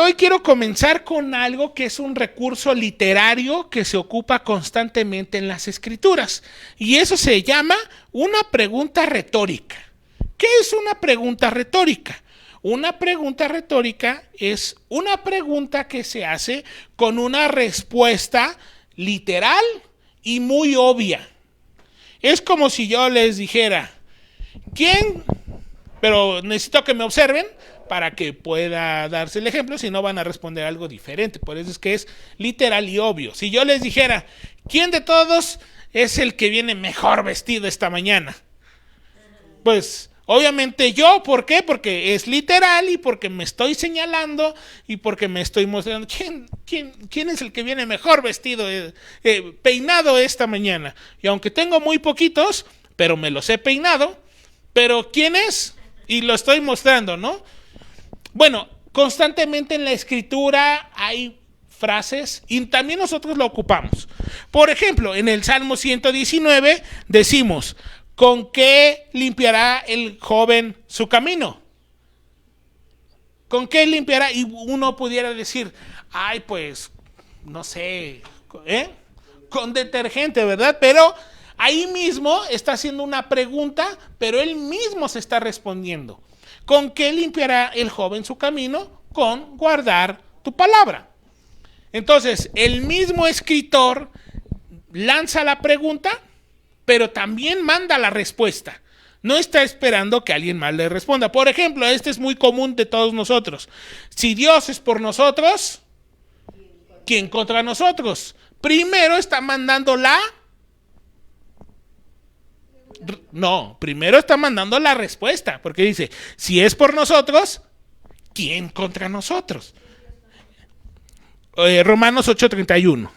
hoy quiero comenzar con algo que es un recurso literario que se ocupa constantemente en las escrituras. Y eso se llama una pregunta retórica. ¿Qué es una pregunta retórica? Una pregunta retórica es una pregunta que se hace con una respuesta literal y muy obvia. Es como si yo les dijera, ¿quién? Pero necesito que me observen para que pueda darse el ejemplo, si no van a responder algo diferente. Por eso es que es literal y obvio. Si yo les dijera, ¿quién de todos es el que viene mejor vestido esta mañana? Pues obviamente yo. ¿Por qué? Porque es literal y porque me estoy señalando y porque me estoy mostrando quién es el que viene mejor vestido, peinado esta mañana. Y aunque tengo muy poquitos, pero me los he peinado, pero ¿quién es? Y lo estoy mostrando, ¿no? Bueno, constantemente en la escritura hay frases y también nosotros lo ocupamos. Por ejemplo, en el Salmo 119 decimos, ¿con qué limpiará el joven su camino? ¿Con qué limpiará? Y uno pudiera decir, ay, pues, no sé, con detergente, ¿verdad? Pero ahí mismo está haciendo una pregunta, pero él mismo se está respondiendo. ¿Con qué limpiará el joven su camino? Con guardar tu palabra. Entonces, el mismo escritor lanza la pregunta, pero también manda la respuesta. No está esperando que alguien más le responda. Por ejemplo, este es muy común de todos nosotros. Si Dios es por nosotros, ¿quién contra nosotros? Primero está mandando primero está mandando la respuesta, porque dice, si es por nosotros, ¿quién contra nosotros? Romanos 8:31,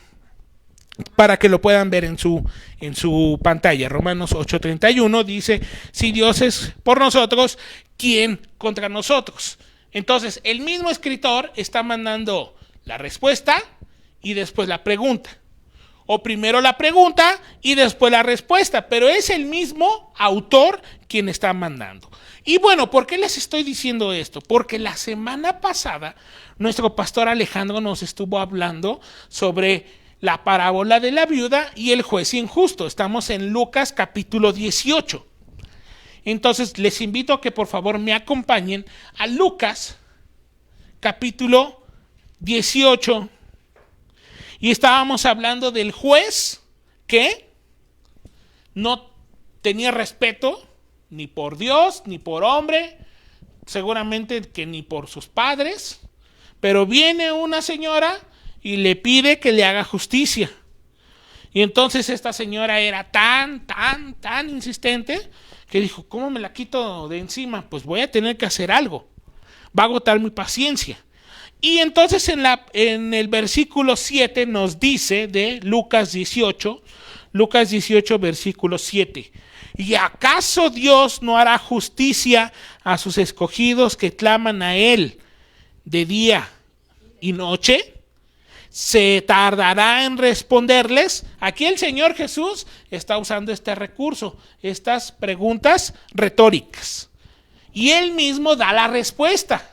para que lo puedan ver en su pantalla. Romanos 8:31 dice, si Dios es por nosotros, ¿quién contra nosotros? Entonces, el mismo escritor está mandando la respuesta y después la pregunta. O primero la pregunta y después la respuesta, pero es el mismo autor quien está mandando. Y bueno, ¿por qué les estoy diciendo esto? Porque la semana pasada nuestro pastor Alejandro nos estuvo hablando sobre la parábola de la viuda y el juez injusto. Estamos en Lucas capítulo 18. Entonces les invito a que por favor me acompañen a Lucas capítulo 18. Y estábamos hablando del juez que no tenía respeto ni por Dios, ni por hombre, seguramente que ni por sus padres, pero viene una señora y le pide que le haga justicia. Y entonces esta señora era tan insistente que dijo, ¿cómo me la quito de encima? Pues voy a tener que hacer algo. Va a agotar mi paciencia. Y entonces en el versículo 7 nos dice de Lucas 18 versículo 7. ¿Y acaso Dios no hará justicia a sus escogidos que claman a Él de día y noche? ¿Se tardará en responderles? Aquí el Señor Jesús está usando este recurso, estas preguntas retóricas. Y Él mismo da la respuesta.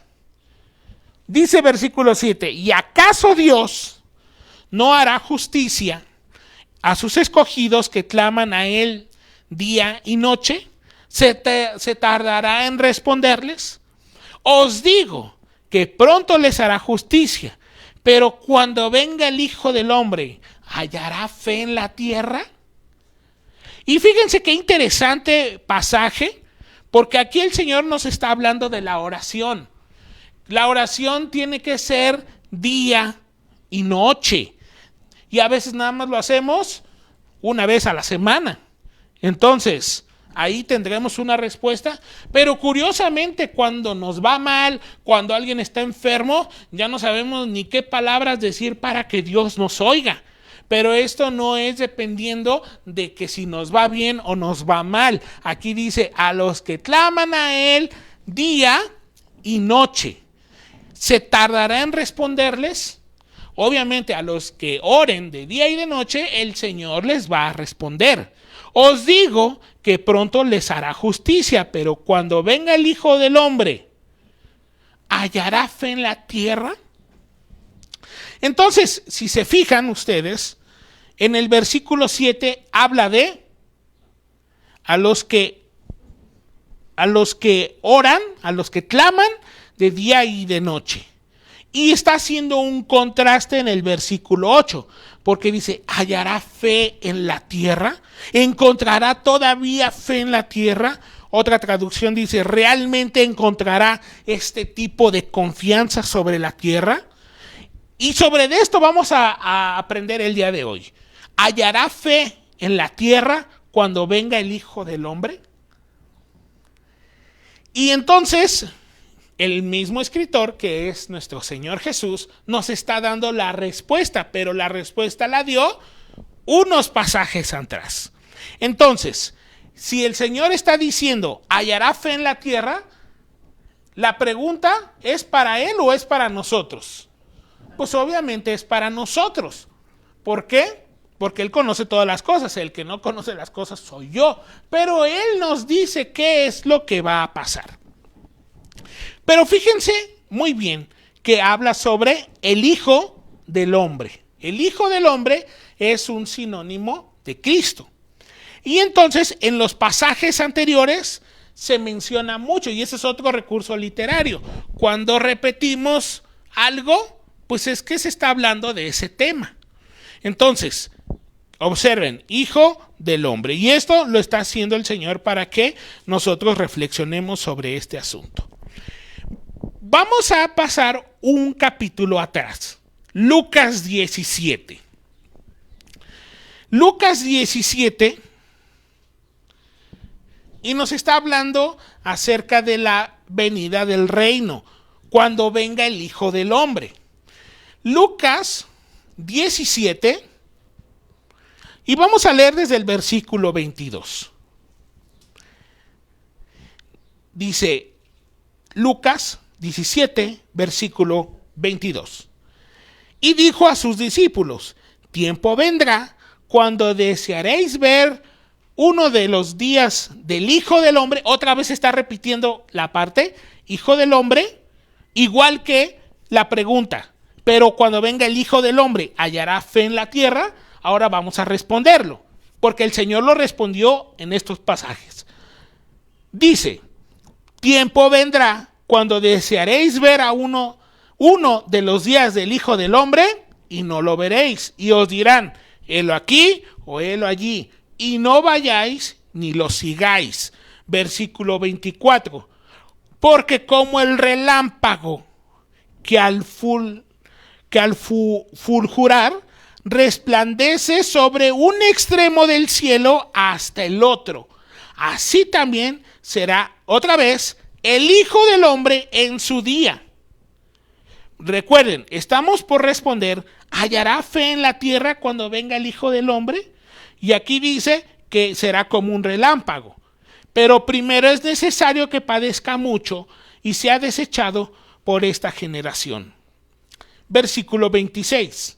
Dice versículo 7, ¿y acaso Dios no hará justicia a sus escogidos que claman a Él día y noche? ¿Se tardará en responderles? Os digo que pronto les hará justicia, pero cuando venga el Hijo del Hombre, ¿hallará fe en la tierra? Y fíjense qué interesante pasaje, porque aquí el Señor nos está hablando de la oración. La oración tiene que ser día y noche. Y a veces nada más lo hacemos una vez a la semana. Entonces, ahí tendremos una respuesta. Pero curiosamente, cuando nos va mal, cuando alguien está enfermo, ya no sabemos ni qué palabras decir para que Dios nos oiga. Pero esto no es dependiendo de que si nos va bien o nos va mal. Aquí dice, a los que claman a Él día y noche. ¿Se tardará en responderles? Obviamente a los que oren de día y de noche, el Señor les va a responder. Os digo que pronto les hará justicia, pero cuando venga el Hijo del Hombre, ¿hallará fe en la tierra? Entonces, si se fijan ustedes, en el versículo 7 habla de a los que oran, a los que claman de día y de noche. Y está haciendo un contraste en el versículo 8, porque dice, ¿hallará fe en la tierra? ¿Encontrará todavía fe en la tierra? Otra traducción dice, ¿realmente encontrará este tipo de confianza sobre la tierra? Y sobre esto vamos a aprender el día de hoy. ¿Hallará fe en la tierra cuando venga el Hijo del Hombre? Y entonces, el mismo escritor, que es nuestro Señor Jesús, nos está dando la respuesta, pero la respuesta la dio unos pasajes atrás. Entonces, si el Señor está diciendo, ¿hallará fe en la tierra? La pregunta, ¿es para Él o es para nosotros? Pues obviamente es para nosotros. ¿Por qué? Porque Él conoce todas las cosas. El que no conoce las cosas soy yo. Pero Él nos dice qué es lo que va a pasar. Pero fíjense muy bien que habla sobre el Hijo del Hombre. El Hijo del Hombre es un sinónimo de Cristo. Y entonces en los pasajes anteriores se menciona mucho, y ese es otro recurso literario. Cuando repetimos algo, pues es que se está hablando de ese tema. Entonces, observen, Hijo del Hombre. Y esto lo está haciendo el Señor para que nosotros reflexionemos sobre este asunto. Vamos a pasar un capítulo atrás. Lucas 17. Lucas 17. Y nos está hablando acerca de la venida del reino, cuando venga el Hijo del Hombre. Lucas 17. Y vamos a leer desde el versículo 22. Dice Lucas 17, versículo 22. Y dijo a sus discípulos, tiempo vendrá cuando desearéis ver uno de los días del Hijo del Hombre. Otra vez está repitiendo la parte, Hijo del Hombre, igual que la pregunta, pero cuando venga el Hijo del Hombre, ¿hallará fe en la tierra? Ahora vamos a responderlo, porque el Señor lo respondió en estos pasajes. Dice, tiempo vendrá cuando desearéis ver a uno de los días del Hijo del Hombre y no lo veréis. Y os dirán, helo aquí o helo allí. Y no vayáis ni lo sigáis. Versículo 24. Porque como el relámpago que al fulgurar resplandece sobre un extremo del cielo hasta el otro, así también será otra vez el Hijo del Hombre en su día. Recuerden, estamos por responder, ¿hallará fe en la tierra cuando venga el Hijo del Hombre? Y aquí dice que será como un relámpago. Pero primero es necesario que padezca mucho y sea desechado por esta generación. Versículo 26.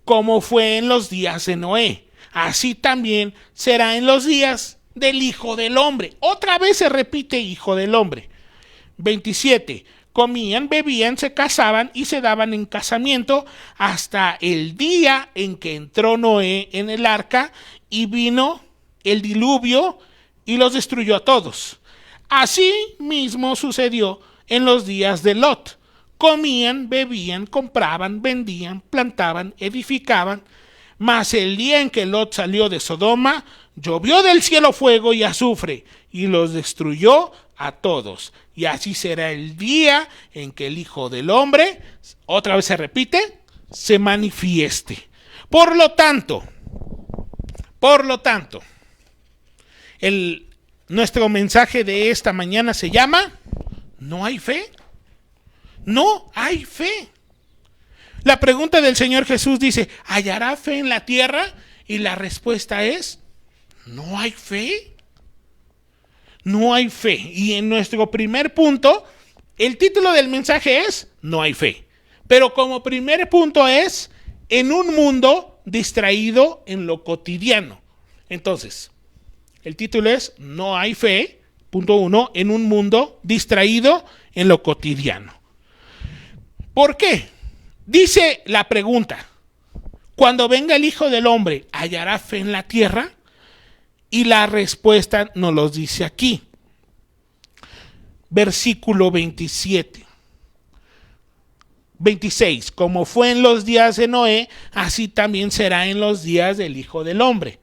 Como fue en los días de Noé, así también será en los días del Hijo del Hombre. Otra vez se repite Hijo del Hombre. 27. Comían, bebían, se casaban y se daban en casamiento hasta el día en que entró Noé en el arca y vino el diluvio y los destruyó a todos. Así mismo sucedió en los días de Lot. Comían, bebían, compraban, vendían, plantaban, edificaban. Mas el día en que Lot salió de Sodoma, llovió del cielo fuego y azufre, y los destruyó a todos. Y así será el día en que el Hijo del Hombre, otra vez se repite, se manifieste. Por lo tanto, nuestro mensaje de esta mañana se llama, ¿no hay fe? No hay fe. La pregunta del Señor Jesús dice, ¿hallará fe en la tierra? Y la respuesta es, no hay fe. No hay fe. Y en nuestro primer punto, el título del mensaje es, no hay fe. Pero como primer punto es, en un mundo distraído en lo cotidiano. Entonces, el título es, no hay fe, punto 1, en un mundo distraído en lo cotidiano. ¿Por qué? Dice la pregunta, cuando venga el Hijo del Hombre, ¿hallará fe en la tierra? Y la respuesta nos lo dice aquí. Versículo 26. Como fue en los días de Noé, así también será en los días del Hijo del Hombre.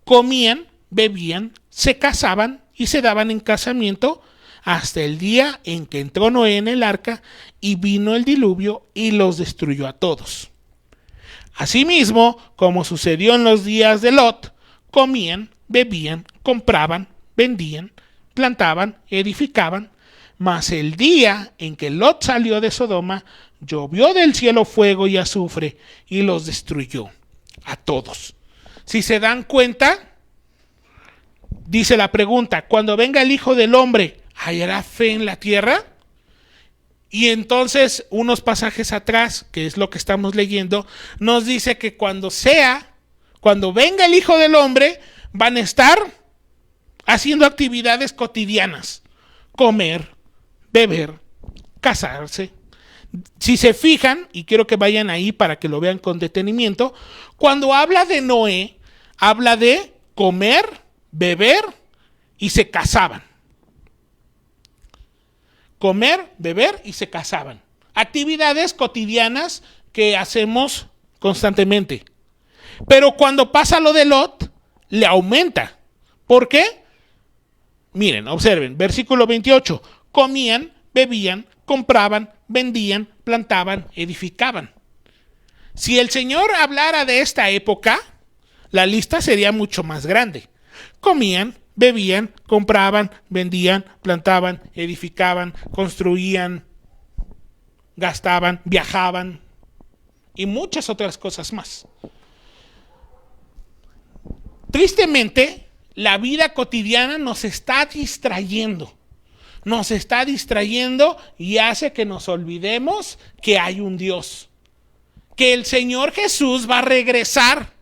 Comían, bebían, se casaban y se daban en casamiento hasta el día en que entró Noé en el arca y vino el diluvio y los destruyó a todos. Asimismo, como sucedió en los días de Lot, comían, bebían, compraban, vendían, plantaban, edificaban, mas el día en que Lot salió de Sodoma, llovió del cielo fuego y azufre y los destruyó a todos. Si se dan cuenta, dice la pregunta, cuando venga el Hijo del Hombre, ¿hallará fe en la tierra? Y entonces, unos pasajes atrás, que es lo que estamos leyendo, nos dice que cuando venga el Hijo del Hombre, van a estar haciendo actividades cotidianas, comer, beber, casarse. Si se fijan, y quiero que vayan ahí para que lo vean con detenimiento, cuando habla de Noé, habla de comer, beber y se casaban. Comer, beber y se casaban. Actividades cotidianas que hacemos constantemente. Pero cuando pasa lo de Lot, le aumenta. ¿Por qué? Miren, observen, versículo 28. Comían, bebían, compraban, vendían, plantaban, edificaban. Si el Señor hablara de esta época, la lista sería mucho más grande. Comían, bebían, compraban, vendían, plantaban, edificaban, construían, gastaban, viajaban y muchas otras cosas más. Tristemente, la vida cotidiana nos está distrayendo y hace que nos olvidemos que hay un Dios, que el Señor Jesús va a regresar.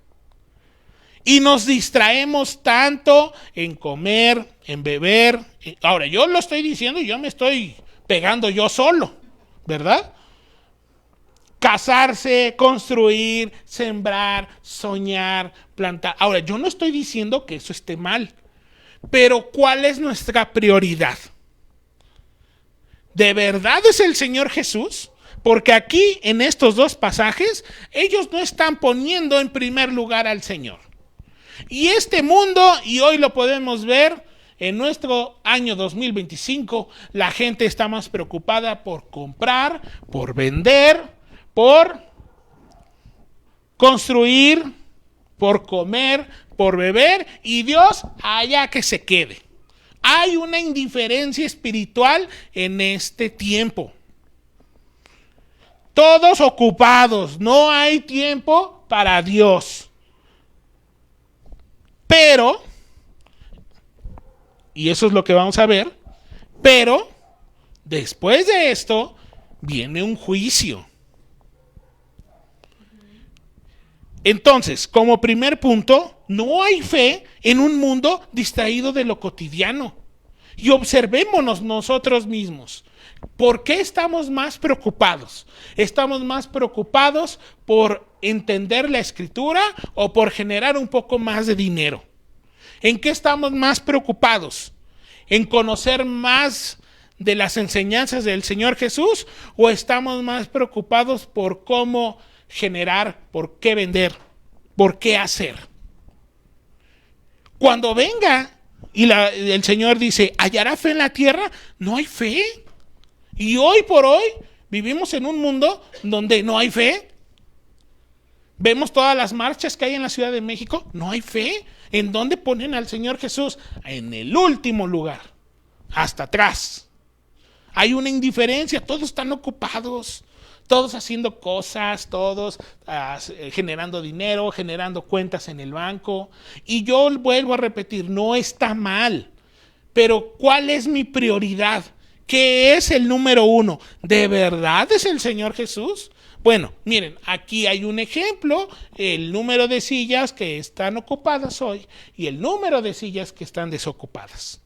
Y nos distraemos tanto en comer, en beber. Ahora, yo lo estoy diciendo y yo me estoy pegando yo solo, ¿verdad? Casarse, construir, sembrar, soñar, plantar. Ahora, yo no estoy diciendo que eso esté mal, pero ¿cuál es nuestra prioridad? ¿De verdad es el Señor Jesús? Porque aquí, en estos dos pasajes, ellos no están poniendo en primer lugar al Señor. Y este mundo, y hoy lo podemos ver en nuestro año 2025, la gente está más preocupada por comprar, por vender, por construir, por comer, por beber, y Dios allá que se quede. Hay una indiferencia espiritual en este tiempo. Todos ocupados, no hay tiempo para Dios. Pero, y eso es lo que vamos a ver, pero después de esto viene un juicio. Entonces, como primer punto, no hay fe en un mundo distraído de lo cotidiano. Y observémonos nosotros mismos. ¿Por qué estamos más preocupados? ¿Estamos más preocupados por entender la Escritura o por generar un poco más de dinero? ¿En qué estamos más preocupados? ¿En conocer más de las enseñanzas del Señor Jesús? ¿O estamos más preocupados por cómo generar, por qué vender, por qué hacer? Cuando venga y el Señor dice, ¿hallará fe en la tierra? No hay fe. Y hoy por hoy vivimos en un mundo donde no hay fe. Vemos todas las marchas que hay en la Ciudad de México, no hay fe. ¿En dónde ponen al Señor Jesús? En el último lugar, hasta atrás. Hay una indiferencia, todos están ocupados, todos haciendo cosas, todos generando dinero, generando cuentas en el banco. Y yo vuelvo a repetir, no está mal, pero ¿cuál es mi prioridad? ¿Qué es el número uno? ¿De verdad es el Señor Jesús? Bueno, miren, aquí hay un ejemplo, el número de sillas que están ocupadas hoy y el número de sillas que están desocupadas.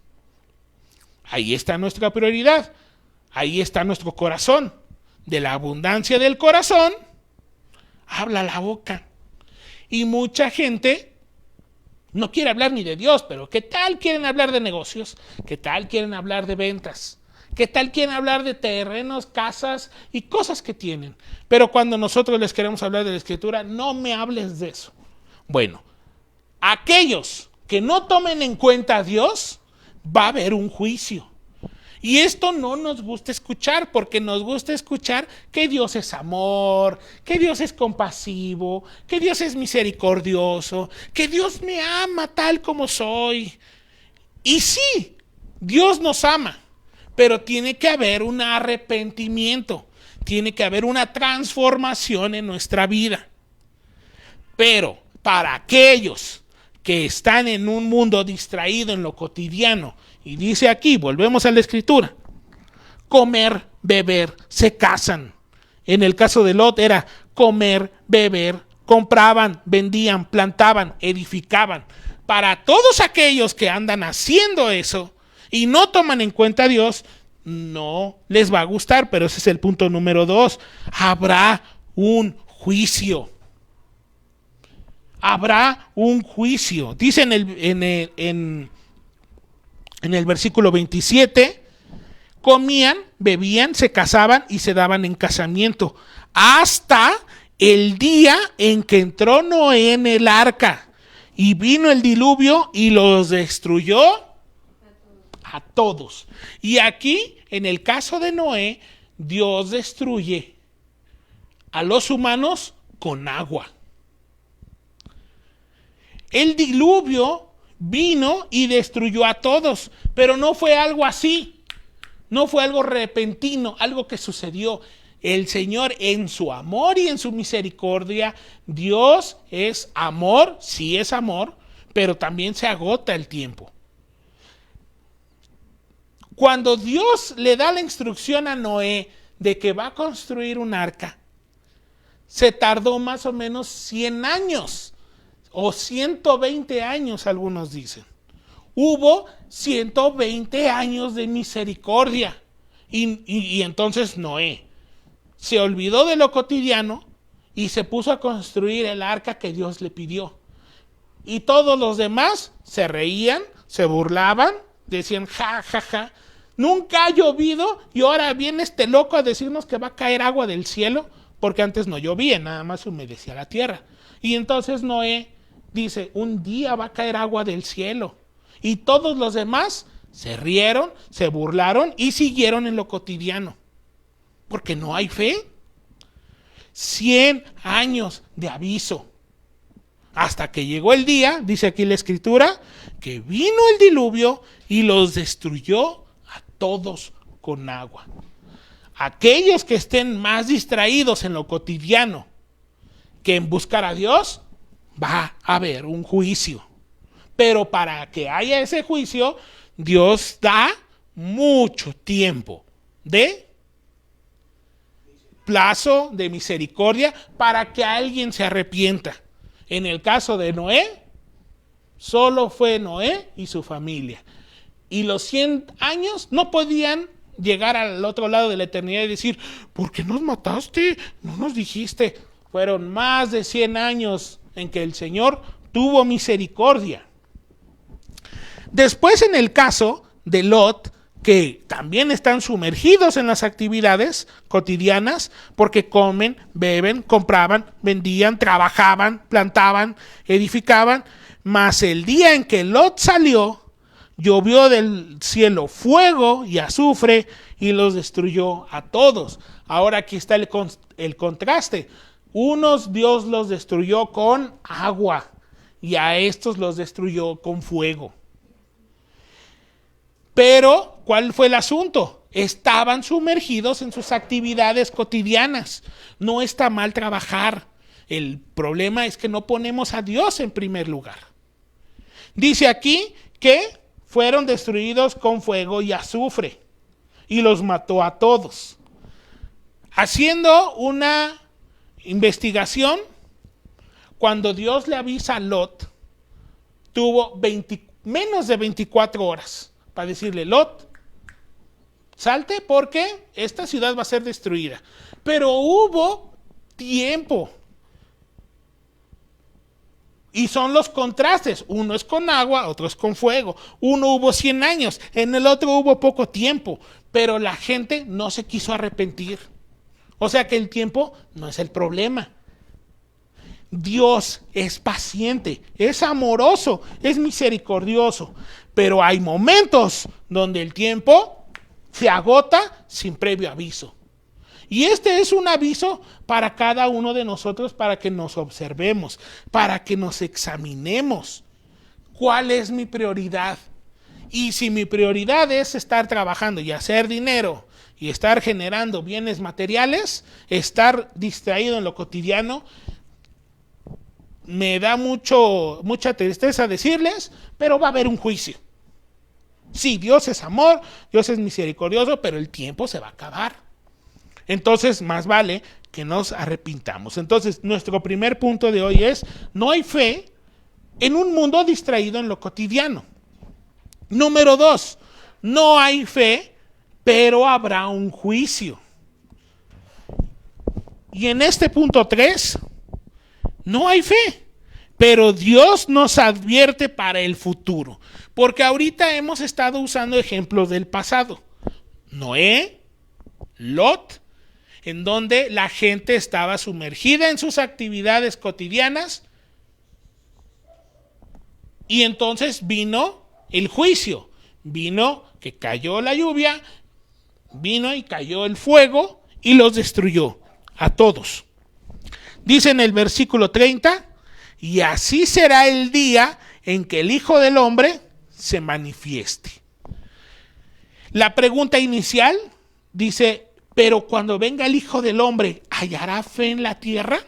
Ahí está nuestra prioridad, ahí está nuestro corazón. de la abundancia del corazón, habla la boca. Y mucha gente no quiere hablar ni de Dios, pero ¿qué tal quieren hablar de negocios? ¿Qué tal quieren hablar de ventas? ¿Qué tal quieren hablar de terrenos, casas y cosas que tienen? Pero cuando nosotros les queremos hablar de la Escritura, no me hables de eso. Bueno, aquellos que no tomen en cuenta a Dios, va a haber un juicio. Y esto no nos gusta escuchar, porque nos gusta escuchar que Dios es amor, que Dios es compasivo, que Dios es misericordioso, que Dios me ama tal como soy. Y sí, Dios nos ama, pero tiene que haber un arrepentimiento, tiene que haber una transformación en nuestra vida. Pero para aquellos que están en un mundo distraído en lo cotidiano, y dice aquí, volvemos a la Escritura, comer, beber, se casan. En el caso de Lot era comer, beber, compraban, vendían, plantaban, edificaban. Para todos aquellos que andan haciendo eso y no toman en cuenta a Dios, no les va a gustar, pero ese es el punto número 2. Habrá un juicio. Habrá un juicio. Dice en el versículo 27, comían, bebían, se casaban y se daban en casamiento hasta el día en que entró Noé en el arca y vino el diluvio y los destruyó a todos. Y aquí, en el caso de Noé, Dios destruye a los humanos con agua. El diluvio vino y destruyó a todos, pero no fue algo así, no fue algo repentino, algo que sucedió. El Señor en su amor y en su misericordia, Dios es amor, sí es amor, pero también se agota el tiempo. Cuando Dios le da la instrucción a Noé de que va a construir un arca, se tardó más o menos 100 años. O 120 años, algunos dicen. Hubo 120 años de misericordia. Y entonces Noé se olvidó de lo cotidiano y se puso a construir el arca que Dios le pidió. Y todos los demás se reían, se burlaban, decían ja, ja, ja. Nunca ha llovido y ahora viene este loco a decirnos que va a caer agua del cielo, porque antes no llovía, nada más humedecía la tierra. Y entonces Noé dice, un día va a caer agua del cielo. Y todos los demás se rieron, se burlaron y siguieron en lo cotidiano. Porque no hay fe. 100 años de aviso. Hasta que llegó el día, dice aquí la Escritura, que vino el diluvio y los destruyó a todos con agua. Aquellos que estén más distraídos en lo cotidiano que en buscar a Dios, va a haber un juicio. Pero para que haya ese juicio, Dios da mucho tiempo de plazo, de misericordia, para que alguien se arrepienta. En el caso de Noé, solo fue Noé y su familia. Y los 100 años no podían llegar al otro lado de la eternidad y decir, ¿por qué nos mataste? No nos dijiste. Fueron más de 100 años en que el Señor tuvo misericordia. Después, en el caso de Lot, que también están sumergidos en las actividades cotidianas, porque comen, beben, compraban, vendían, trabajaban, plantaban, edificaban, mas el día en que Lot salió, llovió del cielo fuego y azufre y los destruyó a todos. Ahora aquí está el contraste. Unos Dios los destruyó con agua y a estos los destruyó con fuego. Pero, ¿cuál fue el asunto? Estaban sumergidos en sus actividades cotidianas. No está mal trabajar. El problema es que no ponemos a Dios en primer lugar. Dice aquí que fueron destruidos con fuego y azufre y los mató a todos. Haciendo una investigación, cuando Dios le avisa a Lot, tuvo menos de 24 horas para decirle, Lot, salte porque esta ciudad va a ser destruida. Pero hubo tiempo. Y son los contrastes. Uno es con agua, otro es con fuego. Uno hubo 100 años, en el otro hubo poco tiempo. Pero la gente no se quiso arrepentir. O sea que el tiempo no es el problema. Dios es paciente, es amoroso, es misericordioso. Pero hay momentos donde el tiempo se agota sin previo aviso. Y este es un aviso para cada uno de nosotros, para que nos observemos, para que nos examinemos. ¿Cuál es mi prioridad? Y si mi prioridad es estar trabajando y hacer dinero y estar generando bienes materiales, estar distraído en lo cotidiano, me da mucha tristeza decirles, pero va a haber un juicio. Sí, Dios es amor, Dios es misericordioso, pero el tiempo se va a acabar. Entonces, más vale que nos arrepintamos. Entonces, nuestro primer punto de hoy es: no hay fe en un mundo distraído en lo cotidiano. Número 2, no hay fe, pero habrá un juicio. Y en este punto 3, no hay fe, pero Dios nos advierte para el futuro. Porque ahorita hemos estado usando ejemplos del pasado. Noé, Lot, en donde la gente estaba sumergida en sus actividades cotidianas y entonces vino el juicio, vino que cayó la lluvia, vino y cayó el fuego y los destruyó a todos. Dice en el versículo 30, y así será el día en que el Hijo del Hombre se manifieste. La pregunta inicial dice: pero cuando venga el Hijo del Hombre, ¿hallará fe en la tierra?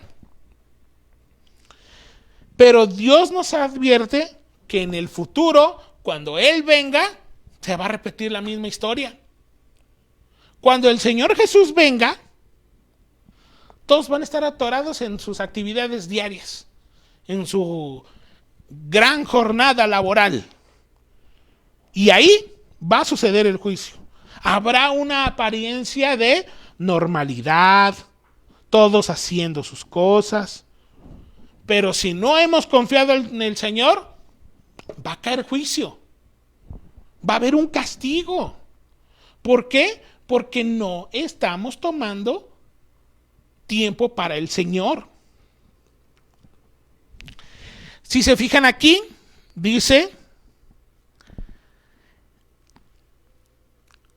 Pero Dios nos advierte que en el futuro, cuando Él venga, se va a repetir la misma historia. Cuando el Señor Jesús venga, todos van a estar atorados en sus actividades diarias, en su gran jornada laboral. Y ahí va a suceder el juicio. Habrá una apariencia de normalidad, todos haciendo sus cosas. Pero si no hemos confiado en el Señor, va a caer juicio. Va a haber un castigo. ¿Por qué? Porque no estamos tomando tiempo para el Señor. Si se fijan aquí, dice: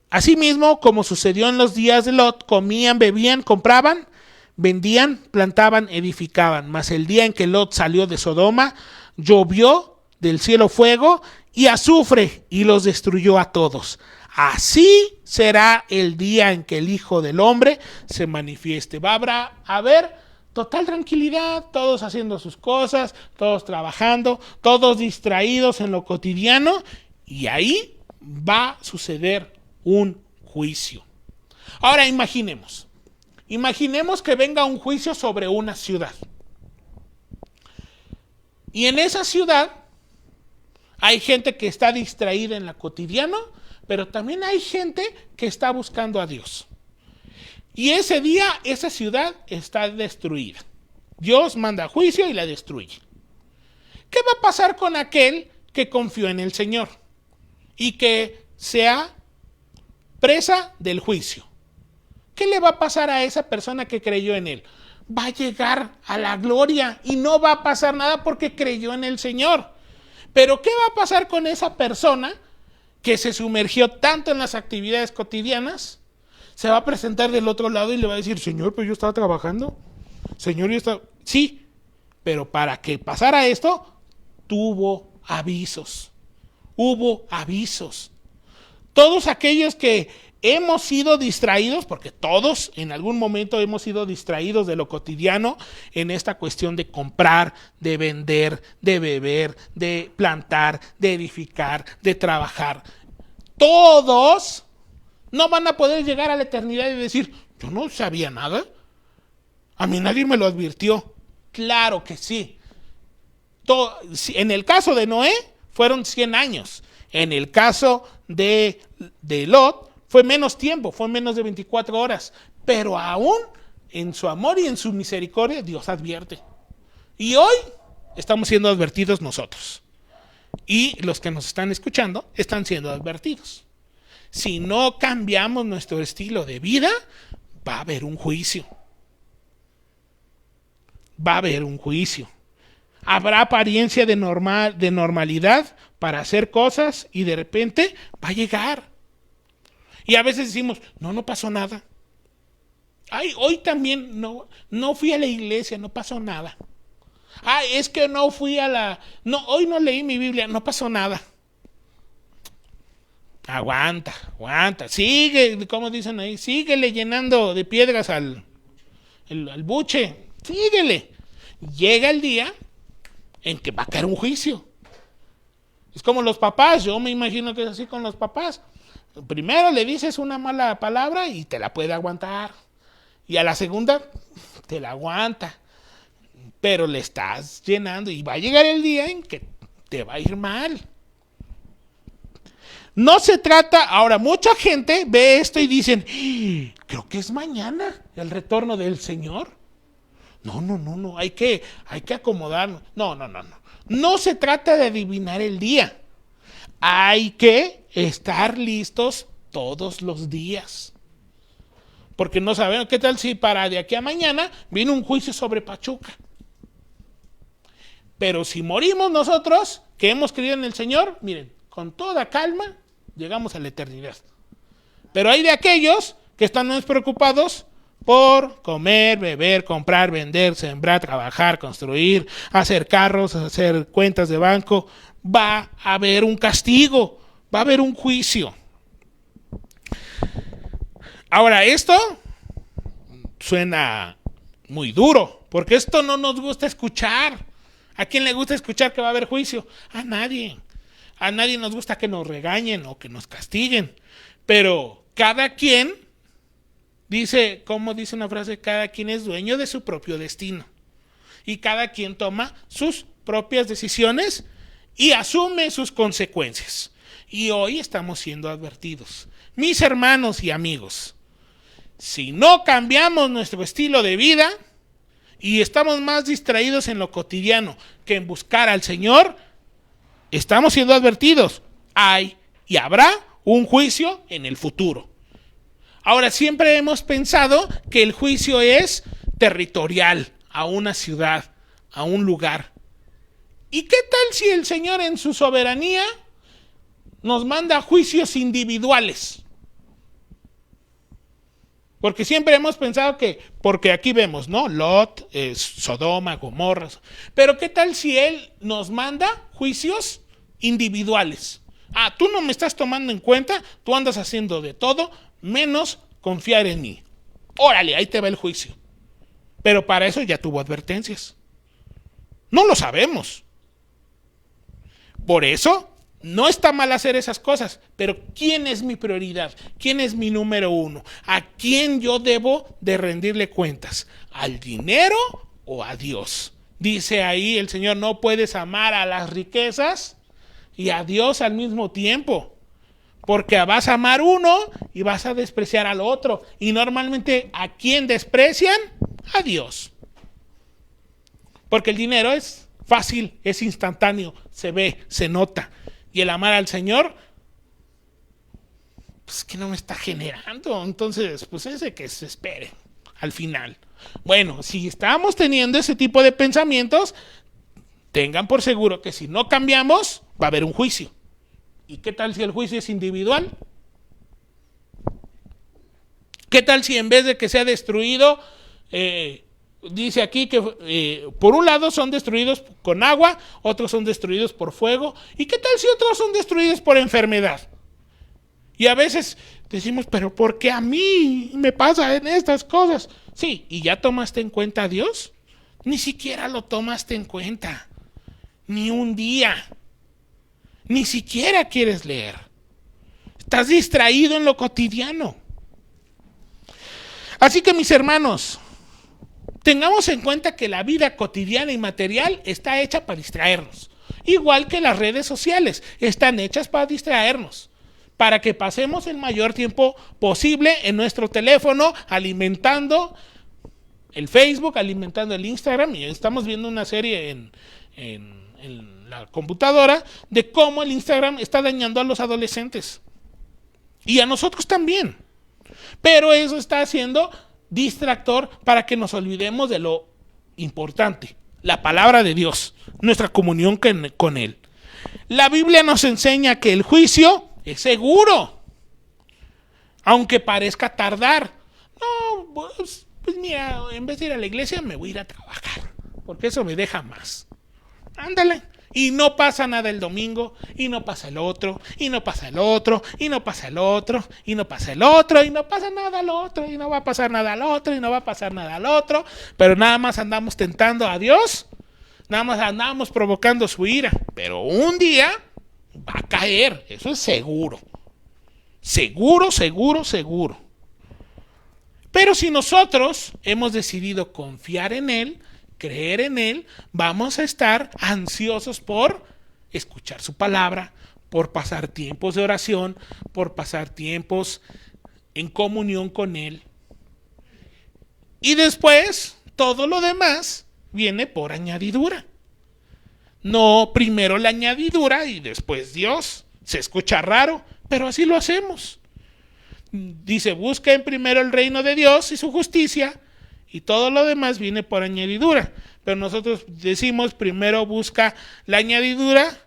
asimismo, como sucedió en los días de Lot, comían, bebían, compraban, vendían, plantaban, edificaban. Mas el día en que Lot salió de Sodoma, llovió del cielo fuego y azufre y los destruyó a todos. Así será el día en que el Hijo del Hombre se manifieste. Va a haber total tranquilidad, todos haciendo sus cosas, todos trabajando, todos distraídos en lo cotidiano, y ahí va a suceder un juicio. Ahora imaginemos que venga un juicio sobre una ciudad. Y en esa ciudad hay gente que está distraída en lo cotidiano, pero también hay gente que está buscando a Dios. Y ese día esa ciudad está destruida. Dios manda juicio y la destruye. ¿Qué va a pasar con aquel que confió en el Señor y que sea presa del juicio? ¿Qué le va a pasar a esa persona que creyó en Él? Va a llegar a la gloria y no va a pasar nada porque creyó en el Señor. Pero ¿qué va a pasar con esa persona que se sumergió tanto en las actividades cotidianas? Se va a presentar del otro lado y le va a decir: Señor, pues yo estaba trabajando. Señor, yo estaba... Sí, pero para que pasara esto, hubo avisos. Todos aquellos que hemos sido distraídos, porque todos en algún momento hemos sido distraídos de lo cotidiano en esta cuestión de comprar, de vender, de beber, de plantar, de edificar, de trabajar. Todos no van a poder llegar a la eternidad y decir: yo no sabía nada, a mí nadie me lo advirtió. Claro que sí. En el caso de Noé fueron 100 años. En el caso de Lot Fue menos tiempo, fue menos de 24 horas. Pero aún en su amor y en su misericordia, Dios advierte. Y hoy estamos siendo advertidos nosotros. Y los que nos están escuchando están siendo advertidos. Si no cambiamos nuestro estilo de vida, va a haber un juicio. Va a haber un juicio. Habrá apariencia de normalidad para hacer cosas y de repente va a llegar. Y a veces decimos, no pasó nada. Ay, hoy también no fui a la iglesia, no pasó nada. Ay, es que hoy no leí mi Biblia, no pasó nada. Aguanta. Sigue, como dicen ahí, síguele llenando de piedras al buche. Síguele. Llega el día en que va a caer un juicio. Es como los papás, yo me imagino que es así con los papás. Primero le dices una mala palabra y te la puede aguantar. Y a la segunda te la aguanta. Pero le estás llenando y va a llegar el día en que te va a ir mal. No se trata, ahora mucha gente ve esto y dicen, creo que es mañana el retorno del Señor. No, hay que acomodarnos. No. No se trata de adivinar el día. Hay que estar listos todos los días. Porque no sabemos qué tal si para de aquí a mañana viene un juicio sobre Pachuca. Pero si morimos nosotros, que hemos creído en el Señor, miren, con toda calma, llegamos a la eternidad. Pero hay de aquellos que están más preocupados por comer, beber, comprar, vender, sembrar, trabajar, construir, hacer carros, hacer cuentas de banco. Va a haber un castigo, va a haber un juicio. Ahora, esto suena muy duro, porque esto no nos gusta escuchar. ¿A quién le gusta escuchar que va a haber juicio? A nadie. A nadie nos gusta que nos regañen o que nos castiguen. Pero cada quien dice, ¿cómo dice una frase? Cada quien es dueño de su propio destino. Y cada quien toma sus propias decisiones y asume sus consecuencias. Y hoy estamos siendo advertidos. Mis hermanos y amigos, si no cambiamos nuestro estilo de vida y estamos más distraídos en lo cotidiano que en buscar al Señor, estamos siendo advertidos. Hay y habrá un juicio en el futuro. Ahora, siempre hemos pensado que el juicio es territorial, a una ciudad, a un lugar. ¿Y qué tal si el Señor en su soberanía nos manda juicios individuales? Porque siempre hemos pensado que, porque aquí vemos, ¿no? Lot, Sodoma, Gomorra. Pero ¿qué tal si Él nos manda juicios individuales? Tú no me estás tomando en cuenta, tú andas haciendo de todo, menos confiar en mí. Órale, ahí te va el juicio. Pero para eso ya tuvo advertencias. No lo sabemos. Por eso, no está mal hacer esas cosas, pero ¿quién es mi prioridad? ¿Quién es mi número uno? ¿A quién yo debo de rendirle cuentas? ¿Al dinero o a Dios? Dice ahí el Señor, no puedes amar a las riquezas y a Dios al mismo tiempo. Porque vas a amar uno y vas a despreciar al otro. Y normalmente, ¿a quién desprecian? A Dios. Porque el dinero es fácil, es instantáneo, se ve, se nota. Y el amar al Señor, pues que no me está generando. Entonces, pues ese que se espere al final. Bueno, si estamos teniendo ese tipo de pensamientos, tengan por seguro que si no cambiamos, va a haber un juicio. ¿Y qué tal si el juicio es individual? ¿Qué tal si en vez de que sea destruido, dice aquí que por un lado son destruidos con agua, otros son destruidos por fuego? ¿Y qué tal si otros son destruidos por enfermedad? Y a veces decimos, pero ¿por qué a mí me pasan estas cosas? Sí, ¿y ya tomaste en cuenta a Dios? Ni siquiera lo tomaste en cuenta. Ni un día. Ni siquiera quieres leer. Estás distraído en lo cotidiano. Así que mis hermanos, tengamos en cuenta que la vida cotidiana y material está hecha para distraernos. Igual que las redes sociales están hechas para distraernos. para que pasemos el mayor tiempo posible en nuestro teléfono, alimentando el Facebook, alimentando el Instagram. Y estamos viendo una serie en la computadora de cómo el Instagram está dañando a los adolescentes. Y a nosotros también. Pero eso está haciendo distractor para que nos olvidemos de lo importante, la palabra de Dios, nuestra comunión con Él. La Biblia nos enseña que el juicio es seguro, aunque parezca tardar. No, pues mira, en vez de ir a la iglesia me voy a ir a trabajar, porque eso me deja más. Ándale. Y no pasa nada el domingo, y no pasa el otro, y no pasa el otro, y no pasa el otro, y no pasa el otro, y no pasa nada al otro, y no va a pasar nada al otro, y no va a pasar nada al otro, pero nada más andamos tentando a Dios, nada más andamos provocando su ira, pero un día va a caer, eso es seguro, seguro, seguro, seguro. Pero si nosotros hemos decidido confiar en Él, creer en Él, vamos a estar ansiosos por escuchar su palabra, por pasar tiempos de oración, por pasar tiempos en comunión con Él. Y después, todo lo demás viene por añadidura. No primero la añadidura y después Dios. Se escucha raro, pero así lo hacemos. Dice, busquen primero el reino de Dios y su justicia, y todo lo demás viene por añadidura. Pero nosotros decimos, primero busca la añadidura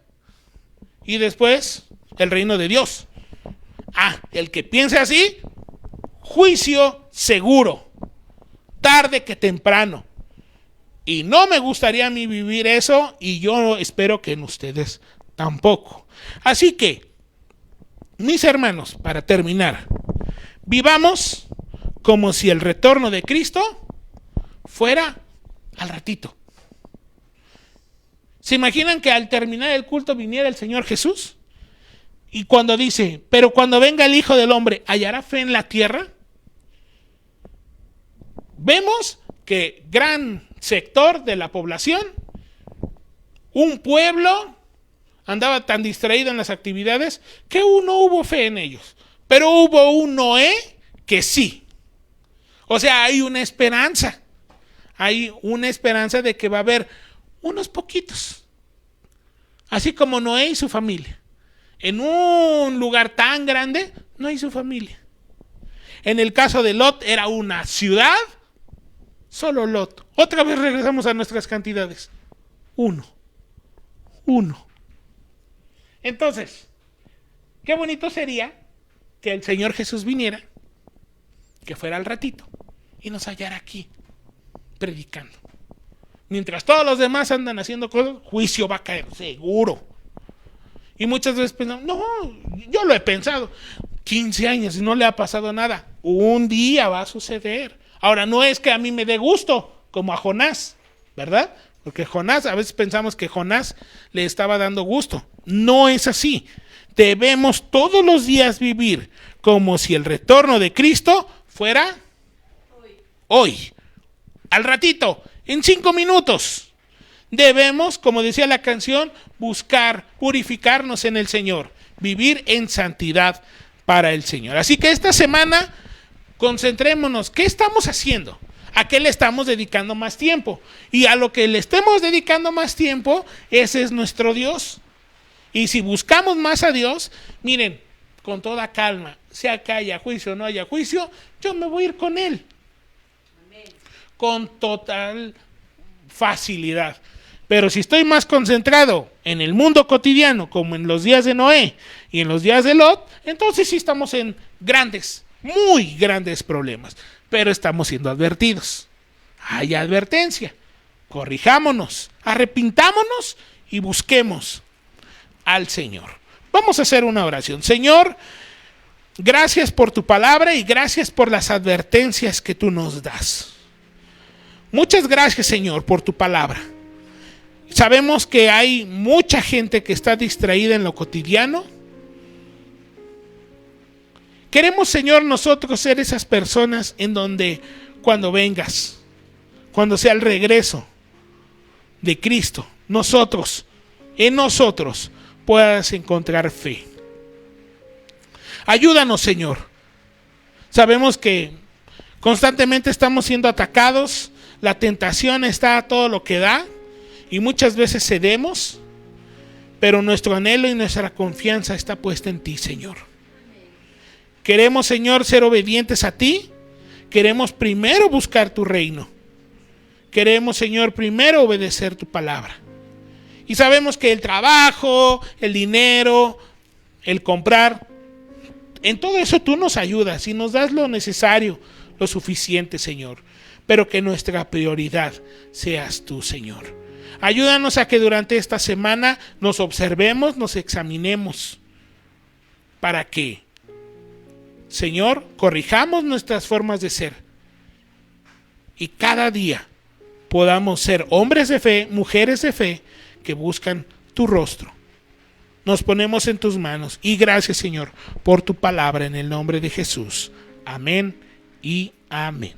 y después el reino de Dios. El que piense así, juicio seguro, tarde que temprano. Y no me gustaría a mí vivir eso, y yo espero que en ustedes tampoco. Así que, mis hermanos, para terminar, vivamos como si el retorno de Cristo fuera al ratito. ¿Se imaginan que al terminar el culto viniera el Señor Jesús? Y cuando dice, pero cuando venga el Hijo del Hombre, ¿hallará fe en la tierra? Vemos que gran sector de la población, un pueblo, andaba tan distraído en las actividades que no hubo fe en ellos. Pero hubo un Noé que sí. O sea, hay una esperanza. Hay una esperanza de que va a haber unos poquitos. Así como Noé y su familia. En un lugar tan grande, no hay su familia. En el caso de Lot, era una ciudad, solo Lot. Otra vez regresamos a nuestras cantidades. Uno. Entonces, qué bonito sería que el Señor Jesús viniera, que fuera al ratito, y nos hallara aquí, predicando. Mientras todos los demás andan haciendo cosas, juicio va a caer, seguro. Y muchas veces pensamos, no, yo lo he pensado, 15 años y no le ha pasado nada. Un día va a suceder. Ahora, no es que a mí me dé gusto, como a Jonás, ¿verdad? Porque Jonás, a veces pensamos que Jonás le estaba dando gusto. No es así. Debemos todos los días vivir como si el retorno de Cristo fuera hoy. Al ratito, en 5 minutos. Debemos, como decía la canción, buscar purificarnos en el Señor, vivir en santidad para el Señor. Así que esta semana concentrémonos. ¿Qué estamos haciendo? ¿A qué le estamos dedicando más tiempo? Y a lo que le estemos dedicando más tiempo, ese es nuestro Dios. Y si buscamos más a Dios, miren, con toda calma, sea que haya juicio o no haya juicio, yo me voy a ir con Él. Amén. Con total facilidad. Pero si estoy más concentrado en el mundo cotidiano, como en los días de Noé y en los días de Lot, entonces sí estamos en grandes, muy grandes problemas. Pero estamos siendo advertidos. Hay advertencia. Corrijámonos, arrepintámonos y busquemos al Señor. Vamos a hacer una oración. Señor, gracias por tu palabra y gracias por las advertencias que tú nos das. Muchas gracias, Señor, por tu palabra. Sabemos que hay mucha gente que está distraída en lo cotidiano. Queremos, Señor, nosotros ser esas personas en donde cuando vengas, cuando sea el regreso de Cristo, en nosotros puedas encontrar fe. Ayúdanos, Señor. Sabemos que constantemente estamos siendo atacados, la tentación está a todo lo que da y muchas veces cedemos, pero nuestro anhelo y nuestra confianza está puesta en ti, Señor. Queremos, Señor, ser obedientes a ti. Queremos primero buscar tu reino. Queremos, Señor, primero obedecer tu palabra. Y sabemos que el trabajo, el dinero, el comprar, en todo eso tú nos ayudas y nos das lo necesario, lo suficiente, Señor. Pero que nuestra prioridad seas tú, Señor. Ayúdanos a que durante esta semana nos observemos, nos examinemos, para que, Señor, corrijamos nuestras formas de ser y cada día podamos ser hombres de fe, mujeres de fe que buscan tu rostro. Nos ponemos en tus manos y gracias, Señor, por tu palabra en el nombre de Jesús. Amén y amén.